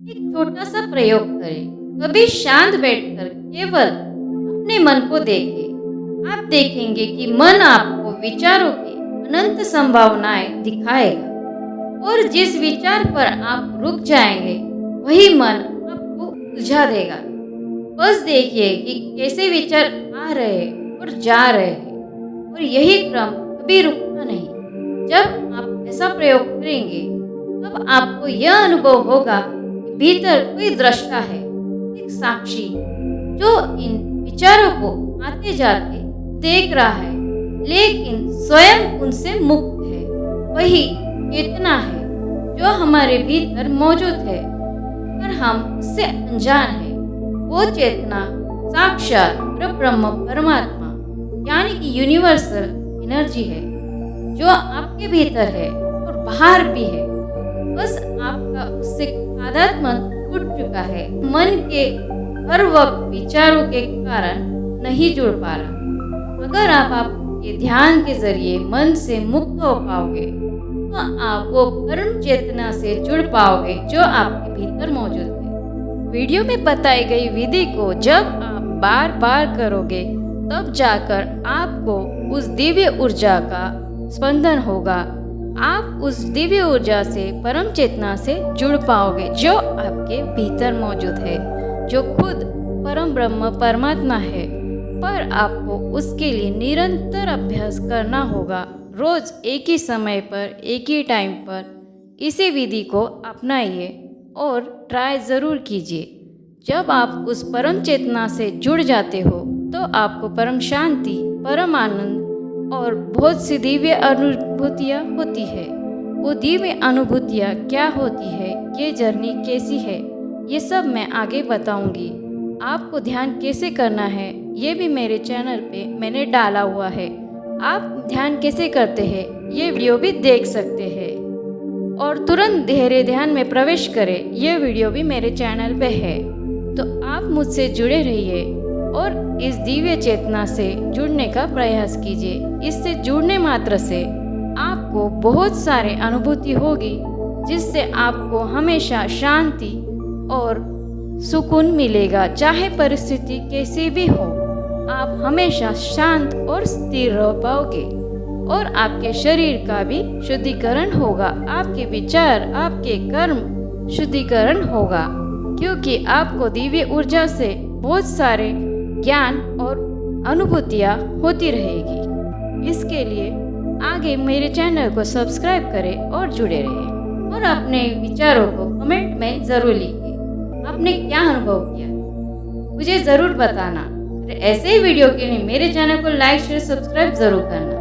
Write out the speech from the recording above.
एक छोटा सा प्रयोग करें। कभी शांत बैठकर केवल अपने मन को देखें। आप देखेंगे कि मन आपको विचारों की अनंत संभावनाएं दिखाएगा और जिस विचार पर आप रुक जाएंगे वही मन आपको उलझा देगा। बस देखिए कि कैसे विचार आ रहे हैं और जा रहे हैं और यही क्रम कभी रुकता नहीं। जब आप ऐसा प्रयोग करेंगे तब आपको यह अनुभव होगा कि भीतर कोई दृष्टा है, एक साक्षी जो इन विचारों को आते जाते देख रहा है, लेकिन स्वयं उनसे मुक्त है। वही चेतना है जो हमारे भीतर मौजूद है पर हम उससे अनजान हैं। वो चेतना साक्षात परब्रह्म परमात्मा यानी कि यूनिवर्सल एनर्जी है जो आपके भीतर है और बाहर भी है। बस आपका उससे तादात्म्य टूट चुका है। मन के हर वक्त विचारों के कारण नहीं जुड़ पा रहा। अगर आप आपके ध्यान के जरिए मन से मुक्त हो पाओगे तो आप वो परम चेतना से जुड़ पाओगे जो आपके भीतर मौजूद है। वीडियो में बताई गई विधि को जब आप बार बार करोगे तब जाकर आपको उस दिव्य ऊर्जा का स्पंदन होगा। आप उस दिव्य ऊर्जा से परम चेतना से जुड़ पाओगे जो आपके भीतर मौजूद है, जो खुद परम ब्रह्म परमात्मा है। पर आपको उसके लिए निरंतर अभ्यास करना होगा। रोज एक ही समय पर एक ही टाइम पर इसी विधि को अपनाइए और ट्राई ज़रूर कीजिए। जब आप उस परम चेतना से जुड़ जाते हो तो आपको परम शांति, परम आनंद और बहुत सी दिव्य अनुभूतियाँ होती है। वो दिव्य अनुभूतियाँ क्या होती है, ये जर्नी कैसी है, ये सब मैं आगे बताऊंगी। आपको ध्यान कैसे करना है ये भी मेरे चैनल पे मैंने डाला हुआ है। आप ध्यान कैसे करते हैं ये वीडियो भी देख सकते हैं और तुरंत गहरे ध्यान में प्रवेश करें, ये वीडियो भी मेरे चैनल पे है। तो आप मुझसे जुड़े रहिए और इस दिव्य चेतना से जुड़ने का प्रयास कीजिए। इससे जुड़ने मात्र से आपको बहुत सारे अनुभूति होगी जिससे आपको हमेशा शांति और सुकून मिलेगा। चाहे परिस्थिति कैसी भी हो, आप हमेशा शांत और स्थिर रह पाओगे और आपके शरीर का भी शुद्धिकरण होगा। आपके विचार, आपके कर्म शुद्धिकरण होगा क्योंकि आपको दिव्य ऊर्जा से बहुत सारे ज्ञान और अनुभूतियाँ होती रहेगी। इसके लिए आगे मेरे चैनल को सब्सक्राइब करें और जुड़े रहें और अपने विचारों को कमेंट में ज़रूर लिखिए। आपने क्या अनुभव किया मुझे ज़रूर बताना। ऐसे ही वीडियो के लिए मेरे चैनल को लाइक, शेयर, सब्सक्राइब ज़रूर करना।